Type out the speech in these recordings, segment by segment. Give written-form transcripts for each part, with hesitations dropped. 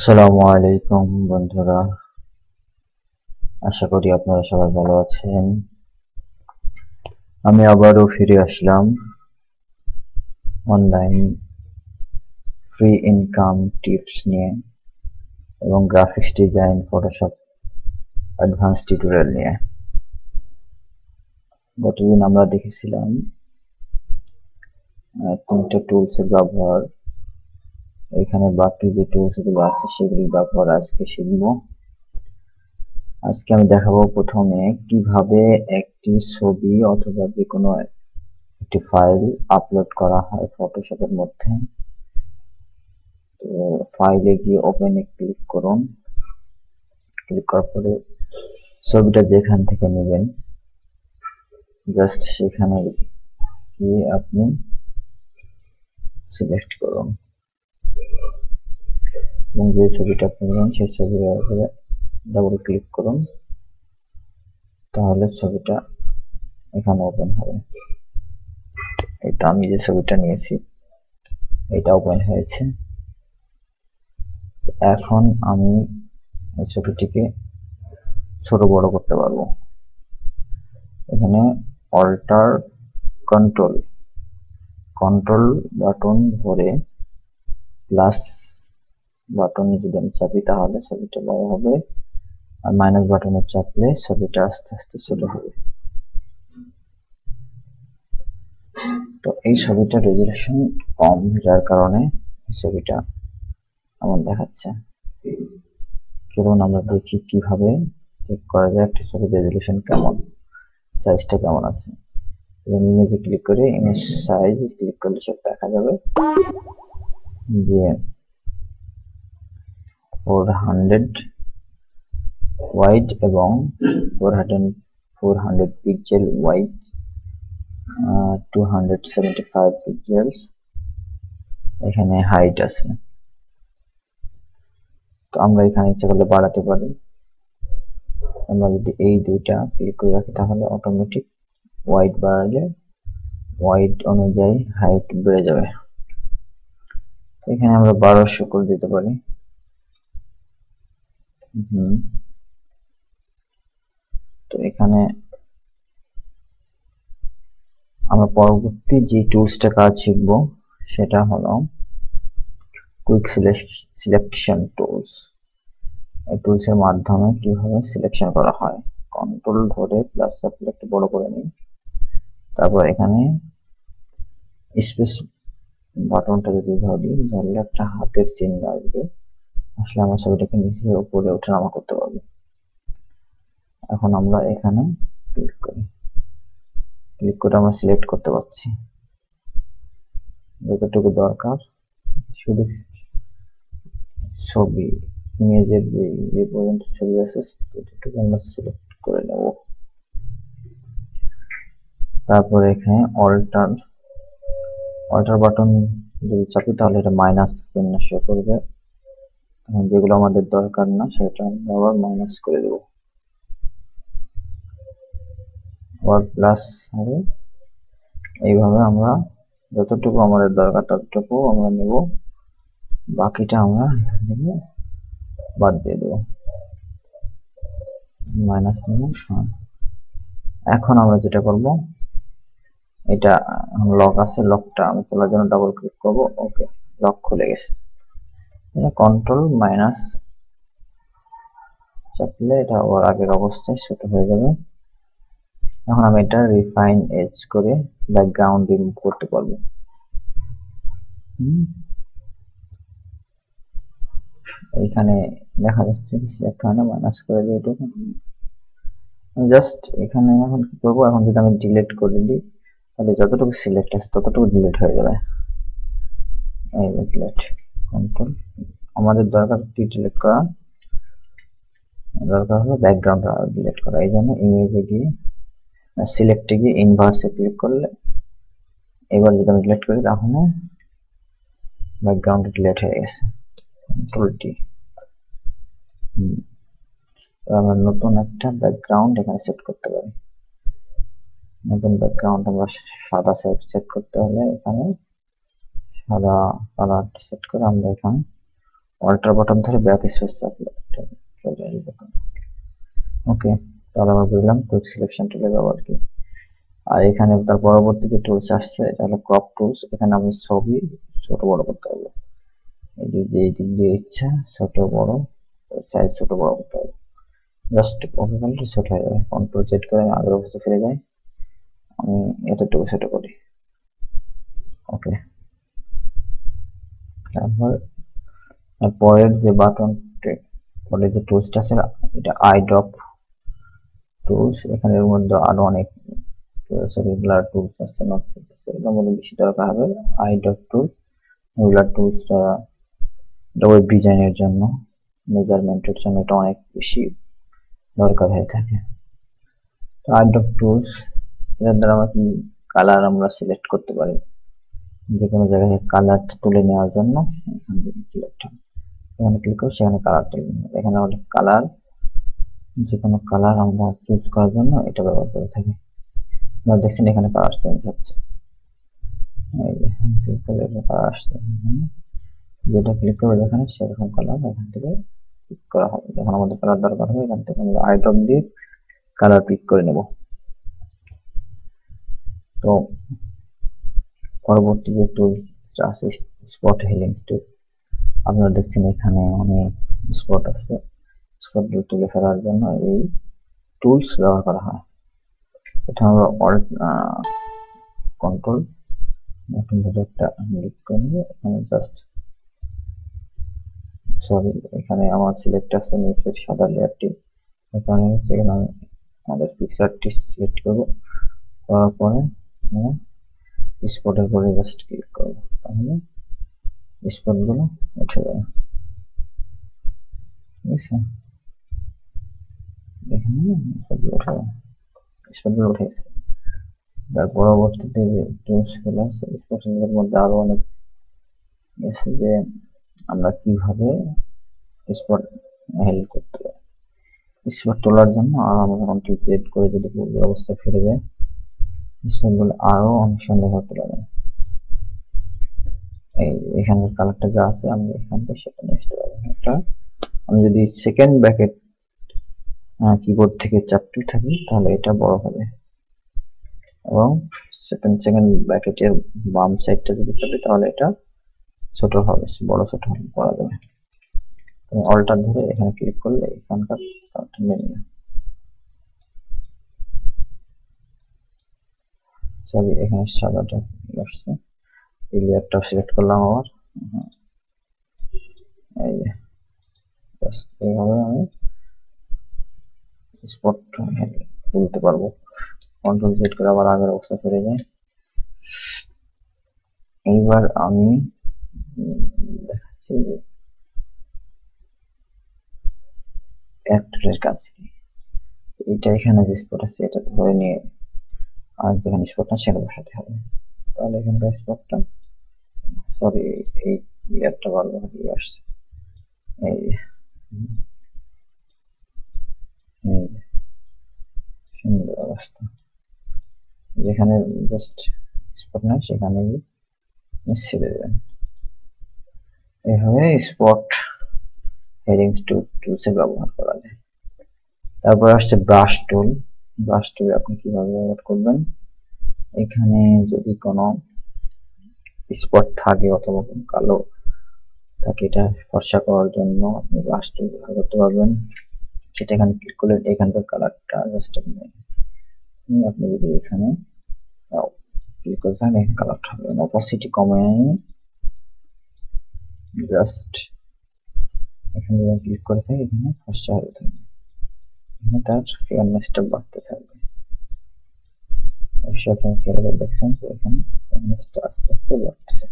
আসসালামু আলাইকুম বন্ধুরা, আশা করি আপনারা সবাই ভালো আছেন। আমি আবারও ফিরে আসলাম অনলাইন ফ্রি ইনকাম টিপস নিয়ে এবং graphics design, Photoshop advance tutorial নিয়ে। গতদিন আমরা দেখেছিলাম তিনটা টুলসের ব্যবহার। এখানে বাকি যে টুলসগুলো আছে সেগুলি ব্যবহার আজকে শিখব। আজকে আমি দেখাবো প্রথমে কিভাবে একটি ছবি অথবা যে কোনো একটি ফাইল আপলোড করা হয় ফটোশপের মধ্যে। তো ফাইলে গিয়ে ওপেনে ক্লিক করুন। ক্লিক করার পরে ছবিটা যেখান থেকে নেবেন জাস্ট সেখানে গিয়ে আপনি সিলেক্ট করুন এবং যে ছবিটা আপনি নেবেন সেই ছবির উপরে ডাবল ক্লিক করুন, তাহলে ছবিটা এখানে ওপেন হবে। এটা আমি যে ছবিটা নিয়েছি এটা ওপেন হয়েছে। এখন আমি এই ছবিটিকে ছোট বড় করতে পারবো। এখানে অল্টার কন্ট্রোল বাটন ধরে প্লাস বাটনে যদি আমি চাপি তাহলে ছবিটা বড় হবে, আর মাইনাস বাটনে চাপলে ছবিটা আস্তে আস্তে ছোট হবে। তো এই ছবিটার রেজুলেশন কম, যার কারণে ছবিটা এমন দেখাচ্ছে। চলুন আমরা দেখি কিভাবে চেক করা যায় একটা ছবির রেজুলেশন কেমন, সাইজটা কেমন আছে। ইমেজে ক্লিক করে ইমেজ সাইজ ক্লিক করলে সব দেখা যাবে যে 400 ওয়াইড এবং 400 পিক্সেল ওয়াইড, 275 পিক্সেলস এখানে হাইট আছে। তো আমরা এখানে ইচ্ছা করলে বাড়াতে পারি। আমরা যদি এই দুইটা ক্লিক করে রাখি তাহলে অটোমেটিক ওয়াইড বাড়ালে ওয়াইড অনুযায়ী হাইট বেড়ে যাবে। এখানে আমরা 1200 করে দিতে পারি। তো এখানে আমরা পরবর্তী যে টুলসটা কাজ শিখবো সেটা হলো কুইক সিলেকশন টুলস। এই টুলস এর মাধ্যমে কিভাবে সিলেকশন করা হয়। কন্ট্রোল ধরে প্লাস সার্কেল একটু বড় করে নিই, তারপর এখানে স্পেস বাটনটা যদি ধরলে একটা হাতের চিহ্ন আসবে, আসলে আমরা ছবিটাকে নিচে উপরে ওঠানামা করতে পারবো। এখন আমরা এখানে ক্লিক করে আমরা সিলেক্ট করতে পারছি যতটুকু দরকার। শুধু ছবি ইমেজের যে পর্যন্ত ছবি আছে ততটুকু আমরা সিলেক্ট করে নেব। তারপরে এখানে অল্টার বাটন যদি চাপি তাহলে এটা মাইনাস চিহ্ন শো করবে। যেগুলো আমাদের দরকার না সেটা আমরা আবার মাইনাস করে দেব, আবার প্লাস হবে। এইভাবে আমরা যতটুকু আমাদের দরকার ততটুকু আমরা নেব, বাকিটা আমরা এখান থেকে বাদ দিয়ে দেব, মাইনাস নেব। এখন আমরা যেটা করব, এটা লক আছে, লকটা আমি খোলার জন্য ডাবল ক্লিক করব। ওকে, লক খুলে গেছে। কন্ট্রোল মাইনাস চাপলে এটা ওর আগের অবস্থায় ছোট হয়ে যাবে। এখন আমি এটা রিফাইন এজ করে ব্যাকগ্রাউন্ড রিমুভ করতে পারবো। এইখানে দেখা যাচ্ছে সিলেক্ট হয় না, মাইনাস করে দিই এটুকু। জাস্ট এখানে এখন কি করবো, এখন যদি আমি ডিলিট করে দিই তাহলে যতটুকু সিলেক্ট আছে ততটুকু ডিলিট হয়ে যাবে। এই যে ডিলিট, কন্ট্রোল আমাদের দরকার কি ডিলিট করা, দরকার হলো ব্যাকগ্রাউন্ড ডিলিট করা। এই জন্য ইমেজে গিয়ে সিলেক্টে গিয়ে ইনভার্সে ক্লিক করলে এবার যদি আমি ডিলিট করি তাহলে ব্যাকগ্রাউন্ড ডিলিট হয়ে গেছে। Control T. আমরা নতুন একটা ব্যাকগ্রাউন্ড এখানে সেট করতে পারি। নতুন ব্যাকগ্রাউন্ড আমরা সাদা সেট করতে হলে এখানে সাদা কালারটা সেট করে আমরা এখানে অল্টার বাটন ধরে ব্যাক স্পেস চাপলে চলে আসবে। ওকে, তাহলে আমরা বুঝলাম কুইক সিলেকশন টুলের ব্যবহার কি। আর এখানে তার পরবর্তী যে টুলস আসছে এটা হলো ক্রপ টুলস। এখানে আমি ছবি ছোট বড় করতে পারবো, এই দিক দিয়ে ইচ্ছা ছোট বড় সাইজ ছোট বড় করতে পারবো। জাস্ট ওকে করলে ছোট হয়ে যাবে। কন্ট্রোল জেড করে আমি আগের অবস্থায় ফিরে যাই, আমি এতটুকু ছোট করি। ওকে, তারপরের যে বাটন পরে যে টুলসটা আছে এটা আই ড্রপ টুলস। এখানে এর মধ্যে আরো অনেক রেগুলার টুলস আছে, নট টুলস আছে, এর মধ্যে বেশি দরকার হবে আই ড্রপ টুল। রেগুলার টুলসটা ওয়েব ডিজাইনের জন্য, মেজারমেন্টের জন্য এটা অনেক বেশি দরকার হয়ে থাকে। তো আই ড্রপ টুলস এর দ্বারা আমরা কি কালার আমরা সিলেক্ট করতে পারি, যে কোনো জায়গায় কালারটা তুলে নেওয়ার জন্য এখান থেকে সিলেক্ট হবে, এখানে ক্লিক করে সেখানে কালার তুলে নেব। এখানে আমাদের কালার, যে কোনো কালার আমরা চুজ করার জন্য এটা ব্যবহার করে থাকি। আপনারা দেখছেন এখানে কালার চেঞ্জ হচ্ছে, এই যে ক্লিক করলে কালার আসছে, যেটা ক্লিক করবে যেখানে সেরকম কালার এখান থেকে পিক করা হবে। যখন আমাদের কালার দরকার হবে এখান থেকে আমরা আই ড্রপ দিয়ে কালার পিক করে নেব। তো পরবর্তী যে টুলসটা আছে স্পট হিলিং টুল, আপনারা দেখছেন এখানে অনেক স্পট আছে, স্পটগুলো তুলে ফেলার জন্য এই টুলস ব্যবহার করা হয়। এটা আমরা অল্ট কন্ট্রোল বাটন ধরে একটা ক্লিক করে নিয়ে এখানে জাস্ট সরি এখানে আমার সিলেক্ট আছে নিচের সাদা লেয়ারটি, এখানে আমি আমাদের পিকচারটি সিলেক্ট করবো, করার পরে স্পটের পরে জাস্ট ক্লিক করবো, তাহলে স্পটগুলো উঠে যাবে। ঠিক আছে, এখানে স্পটগুলো উঠে যাবে, স্পটগুলো উঠে গেছে। তার পরবর্তীতে যে টুলসগুলো আছে স্পটের মধ্যে আরো অনেক আছে, যে আমরা কিভাবে স্পট হ্যান্ডেল করতে পারি। স্পট তোলার জন্য আমরা কন্ট্রোল জেড করে যদি পূর্বের অবস্থায় ফিরে যায়, স্পটগুলো আরো অনেক সুন্দরভাবে তোলা যায়। এই এখানের কালারটা যা আছে আমি এখান থেকে সেটা নিয়ে আসতে পারবো। একটা আমি যদি সেকেন্ড ব্র্যাকেট কিবোর্ড থেকে চাপতে থাকি তাহলে এটা বড় হবে, এবং সেকেন্ড ব্র্যাকেটের বাম সাইডটা যদি চাপি তাহলে এটা ছোট হবে, বড় ছোট করা যাবে। তুমি অল্টার ধরে এখানে ক্লিক করলে এখানকার কালারটা নিয়ে নিও। সরি এখানে সাদাটা আসছে, এই লেয়ারটা সিলেক্ট করলাম আবার, এই যে এইভাবে আমি স্পট তুলতে পারবো। কন্ট্রোল জেড করে আবার আগের অবস্থা ফিরে যাই। এইবার আমি দেখাচ্ছি যে টুলের কাজ কি। এটা এখানে যে স্পট আছে এটা ধরে নিয়ে আর যেখানে স্পট না সেটা বসাতে হবে। তাহলে এখানকার স্পটটা সরি এই লেয়ারটা ভালো দিয়ে আসছে, এই সুন্দর অবস্থা। যেখানে জাস্ট স্পট নাই সেখানে ছেড়ে দেবেন। এইভাবে স্পট হেডিংস টুলস এর ব্যবহার করা যায়। তারপর আসছে ব্রাশ টুল। ব্রাশ টুল আপনি কিভাবে ব্যবহার করবেন, এখানে যদি কোনো স্পট থাকে অথবা কোনো কালো থাকে এটা ফর্সা করার জন্য আপনি ব্রাশ টুল ব্যবহার করতে পারবেন। সেটা এখানে ক্লিক করলে এখানকার কালারটা জাস্ট আপনি যদি এখানে ক্লিক করে থাকেন এখানে কালারটা হবে, অপাসিটি কমে জাস্ট এখানে যদি ক্লিক করে থাকি এখানে ফর্সা হয়ে থাকবে, এখানে তার ফেয়ারনেসটা বাড়তে থাকবে। অবশ্যই আপনারা খেয়াল করে দেখছেন যে এখানে ফেয়ারনেসটা আস্তে আস্তে বাড়তেছে।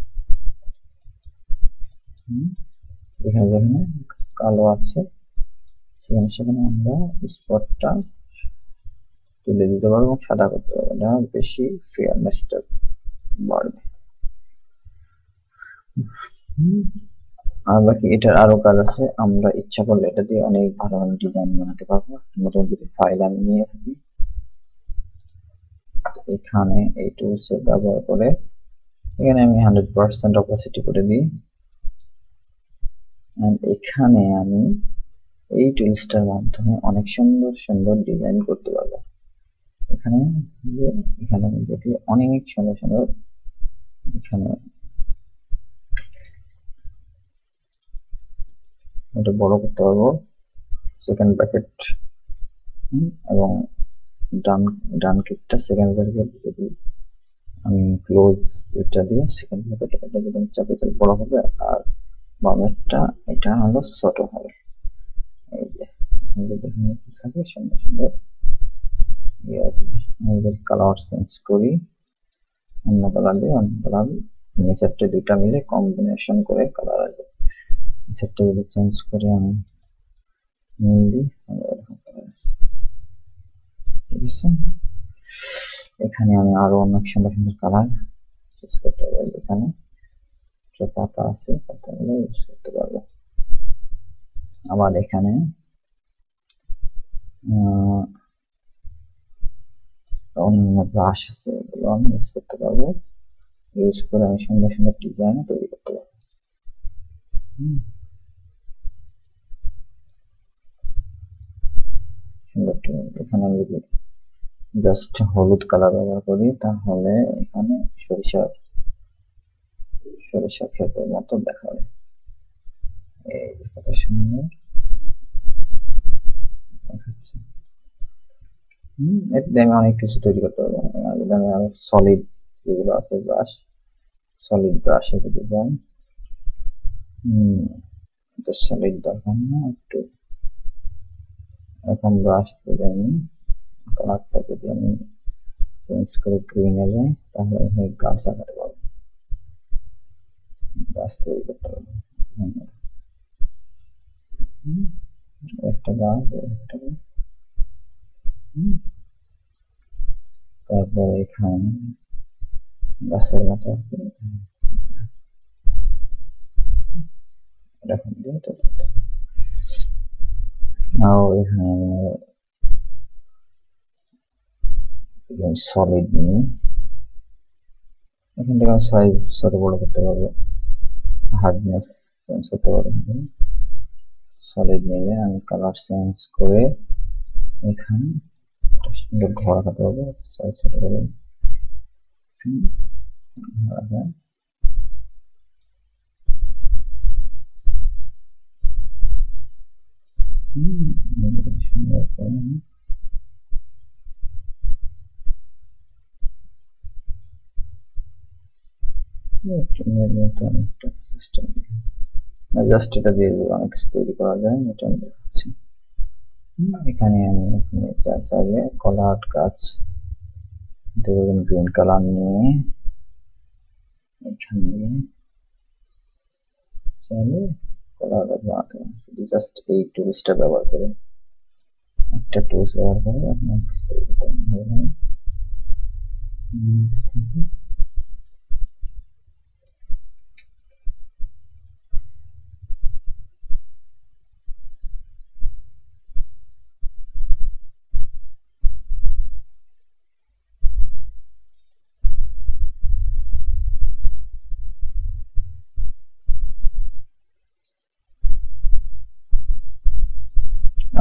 যেখানে যেখানে কালো আছে সেখানে সেখানে আমরা স্পটটা তুলে দিতে পারবো এবং সাদা করতে পারবো, এটা বেশি ফেয়ারনেসটা বাড়বে। আর বাকি এটার আরো কাজ আছে, আমরা ইচ্ছা করলে এটা দিয়ে অনেক ভালো ভালো ডিজাইন বানাতে পারবো। নতুন যদি ফাইল আমি নিয়ে থাকি এখানে এই টুলস ব্যবহার করে এখানে আমি 100% অপাসিটি করে দিই, এখানে আমি এই টুলসটার মাধ্যমে অনেক সুন্দর সুন্দর ডিজাইন করতে পারবো। এখানে আমি দেখি অনেক সুন্দর সুন্দর এখানে এটা বড় করতে পারবো, সেকেন্ড ব্র্যাকেট এবং ডান ক্লিকটা সেকেন্ড ব্র্যাকেট যদি আমি ক্লোজ এটা দিয়ে সেকেন্ড ব্র্যাকেট এটা যদি আমি চাপি তাহলে বড় হবে, আর বামেরটা এটা হলো ছোট হবে। এই যে দেখুন থাকে সুন্দর সুন্দর আমাদের কালার চেঞ্জ করি, অন্য কালার দিয়ে অন্য কালার, নিচেরটা দুইটা মিলে কম্বিনেশন করে কালার আসবে। নিচেরটা যদি চেঞ্জ করে আমি নীল দিই, ঠিক আছে। এখানে আমি আরো অনেক সুন্দর সুন্দর কালার ইউজ করতে পারবো। এখানে যে পাতা আছে পাতাগুলো ইউজ করতে পারবো। আবার এখানে অন্য ব্রাশ আছে, এগুলো আমি ইউজ করতে পারবো। ইউজ করে আমি সুন্দর সুন্দর ডিজাইন তৈরি করতে পারবো। এখানে আমি যদি জাস্ট হলুদ কালার ব্যবহার করি তাহলে এখানে সরিষা ক্ষেতের মতো দেখাবে। এই কত সুন্দর দেখাচ্ছে। এতে আমি অনেক কিছু তৈরি করতে পারবো। আমি সলিড যেগুলো আছে ব্রাশ, সলিড ব্রাশে যদি যাই, সলিড দরকার না, একটু এখন ব্রাশ যদি আমি কালারটা যদি আমি চেঞ্জ করে গ্রিনে যাই তাহলে আমি গাছ আঁকাতে পারবো, গাছ তৈরি করতে পারবো। একটা গাছ, একটা গাছ, তারপরে এখানে গাছের মতো এরকম দিয়ে তৈরি করতে হবে। আর এখানে সলিড নিই, এখান থেকে আমি সাইজ ছোট বড় করতে পারবো, হার্ডনেস চেঞ্জ করতে পারবো। সলিড নিলে আমি কালার চেঞ্জ করে এখানে সুন্দর ঘর আঁকাতে পারবো, সাইজ ছোট করে সুন্দর করে সিস্টেম জাস্ট এটা দিয়ে অনেক কিছু তৈরি করা যায়, এটা আমি দেখাচ্ছি। এখানে আমি চাইলে কলার গাছ ধরুন গ্রিন কালার নিয়ে এখানে চাইলে কলার গাছ শুধু জাস্ট এই টুলসটা ব্যবহার করে, একটা টুলস ব্যবহার করে আপনার তৈরি করতে হবে।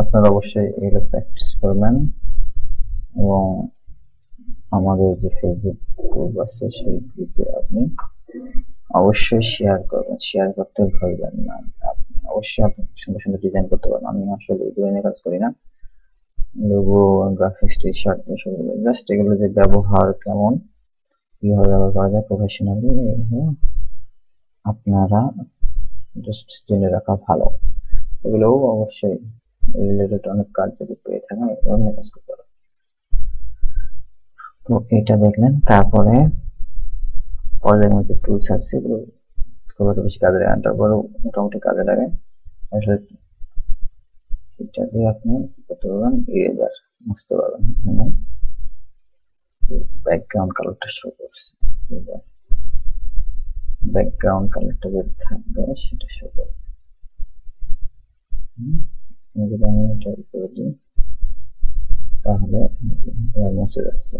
আপনারা অবশ্যই এগুলো প্র্যাকটিস করবেন এবং আমাদের যে ফেসবুক গ্রুপ আছে সেই গ্রুপে আপনি অবশ্যই শেয়ার করবেন, শেয়ার করতে ভুলবেন না। আপনি অবশ্যই আপনি সুন্দর সুন্দর ডিজাইন করতে পারবেন। আমি আসলে এগুলো নিয়ে কাজ করি না, লোগো, গ্রাফিক্স, টি শার্ট এসব, জাস্ট এগুলো যে ব্যবহার কেমন, কিভাবে ব্যবহার করা যায় প্রফেশনালি, এগুলো আপনারা জাস্ট জেনে রাখা ভালো। এগুলোও অবশ্যই রিলেটেড অনেক কাজ যদি পেয়ে থাকেন অনেক কাজ করতে পারবেন। তো এটা দেখলেন, তারপরে পর্যায়ক্রমে যে টুলস আছে এগুলো খুব একটা বেশি কাজে লাগে না, তারপরে মোটামুটি কাজে লাগে। আসলে এটা দিয়ে আপনি করতে পারবেন ইরেজার, মুছতে পারবেন। ব্যাকগ্রাউন্ড কালারটা শো করছে, ব্যাকগ্রাউন্ড কালারটা যদি থাকবে সেটা শো করবে। যদি আমি এটা করে দিই তাহলে মুছে যাচ্ছে,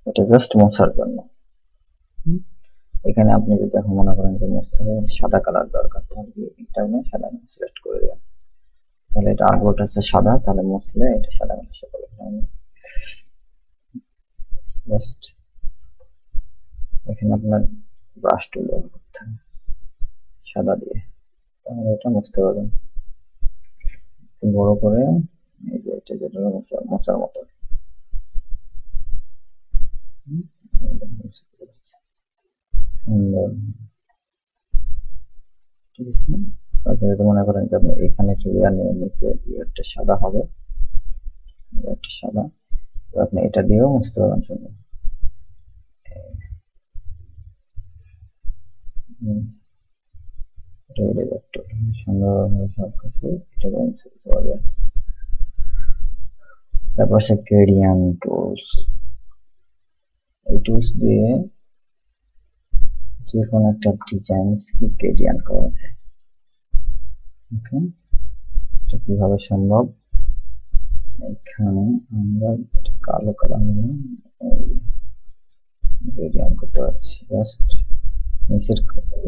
এটা জাস্ট মোছার জন্য। এখানে আপনি যদি এখন মনে করেন যে মুছতে হবে সাদা কালার দরকার, তাহলে এটা সাদা সিলেক্ট করে দেবেন। তাহলে এটা আউটপুট হচ্ছে সাদা, তাহলে মুছলে এটা সাদা কালার শো করবে। জাস্ট এখানে আপনার ব্রাশ টুল ব্যবহার করতে হবে সাদা দিয়ে, তাহলে এটা মুছতে পারবেন বড় করে। এই যে এটা যেটা মোছার মতো সুন্দর, ঠিক আছে। আপনি যদি মনে করেন যে আপনি এখানে লেয়ার নেবেন, নিচে লেয়ারটা সাদা হবে, লেয়ারটা সাদা, আপনি এটা দিয়েও মুছতে পারবেন সুন্দর। সুন্দরভাবে সবকিছু এটা দিয়ে মুছে দিতে পারবেন। তারপর সে গ্রেডিয়েন্ট টুলস, এই টুলস দিয়ে যে কোনো একটা ডিজাইনসকে গ্রেডিয়েন্ট করা যায়। ওকে, এটা কিভাবে সম্ভব? এখানে আমরা কালো কালার নিলাম, গ্রেডিয়েন্ট করতে পারছি। জাস্ট নিচের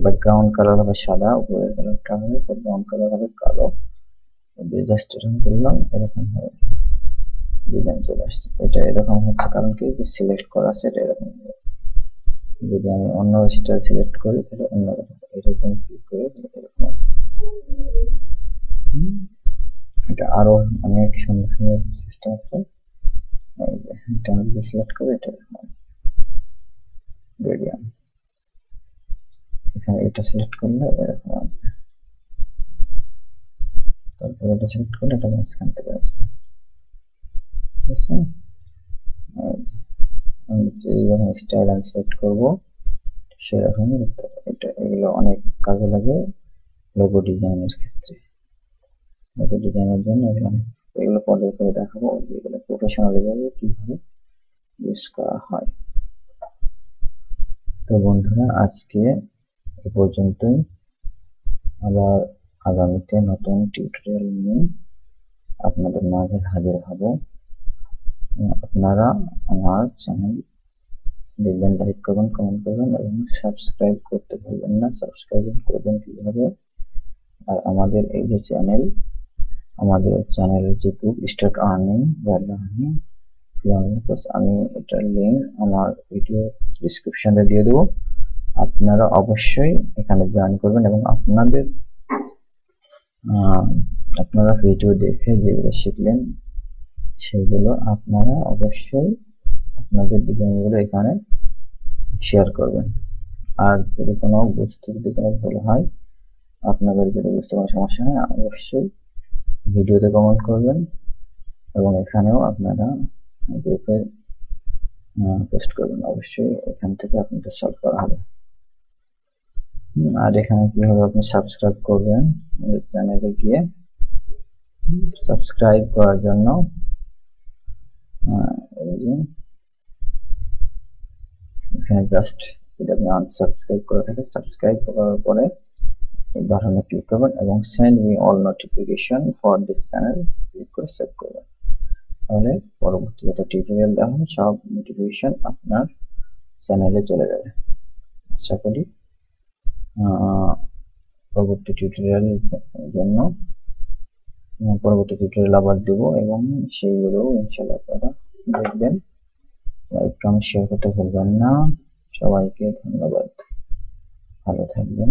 ব্যাকগ্রাউন্ড কালার হবে সাদা, উপরের কালারটা হবে ব্যাকগ্রাউন্ড কালার হবে কালো, জাস্ট এরকম করলাম, এরকম হবে ডিজাইন চলে আসছে। এটা এরকম হচ্ছে কারণ কি, যে সিলেক্ট করা আছে এটা এরকম। যদি আমি অন্য স্টাইল সিলেক্ট করি তাহলে অন্যরকম, এটা ক্লিক করে এরকম আসবে। এটা আরো অনেক সুন্দর সুন্দর সিস্টেম আছে। এই যে এটা আমি সিলেক্ট করে এটা এরকম আসবে গ্রেডিয়েন্ট, এখানে এটা সিলেক্ট করলে এরকম আসবে, তারপর এটা সিলেক্ট করলে এটা মাঝখান থেকে আসবে। ঠিক আছে, আমি এইরকম স্টাইল আমি সিলেক্ট করবো সেরকমই দেখতে হবে। এটা এগুলো অনেক কাজে লাগে লোগো ডিজাইনের ক্ষেত্রে। লোগো ডিজাইনের জন্য এগুলো পরে করে দেখাবো যেগুলো প্রফেশনালি ভাবে কিভাবে ইউজ করা হয়। তো বন্ধুরা, আজকে এ পর্যন্তই, আবার আগামীতে নতুন টিউটোরিয়াল নিয়ে আপনাদের মাঝে হাজির হব। আপনারা আমার চ্যানেল দেখবেন, লাইক করবেন, কমেন্ট করবেন এবং সাবস্ক্রাইব করতে ভুলবেন না। সাবস্ক্রাইব করবেন কিভাবে? আর আমাদের এই যে চ্যানেল, আমাদের চ্যানেলের যে গ্রুপ স্টার্ট আর্নিং বা লার্নিং, আমি এটার লিঙ্ক আমার ভিডিও ডেসক্রিপশনে দিয়ে দেবো। আপনারা অবশ্যই এখানে জয়েন করবেন এবং আপনারা ভিডিও দেখে যেগুলো শিখলেন সেগুলো আপনারা অবশ্যই আপনাদের ডিজাইনগুলো এখানে শেয়ার করবেন। আর যদি কোনো ভুল হয়, আপনাদের যদি বুঝতে কোনো সমস্যা হয়, অবশ্যই ভিডিওতে কমেন্ট করবেন এবং এখানেও আপনারা গ্রুপে পোস্ট করবেন। অবশ্যই এখান থেকে আপনাদের সলভ করা হবে। আর এখানে কিভাবে আপনি সাবস্ক্রাইব করবেন, আমাদের চ্যানেলে গিয়ে সাবস্ক্রাইব করার জন্য এখানে জাস্ট যদি আপনি আনসাবস্ক্রাইব করে থাকেন, সাবস্ক্রাইব করার পরে এই বাটনে ক্লিক করবেন এবং send me all notification for this channel click করে সেভ করবেন। তাহলে পরবর্তী যেটা টিউটোরিয়াল দেওয়া হবে সব নোটিফিকেশন আপনার চ্যানেলে চলে যাবে। আশা করি পরবর্তী টিউটোরিয়ালের জন্য পরবর্তী টিউটোরিয়াল আবার দেব এবং সেইগুলো ইনশাআল্লাহ আপনারা দেখবেন। লাইক কমেন্ট শেয়ার করতে ভুলবেন না। সবাইকে ধন্যবাদ, ভালো থাকবেন।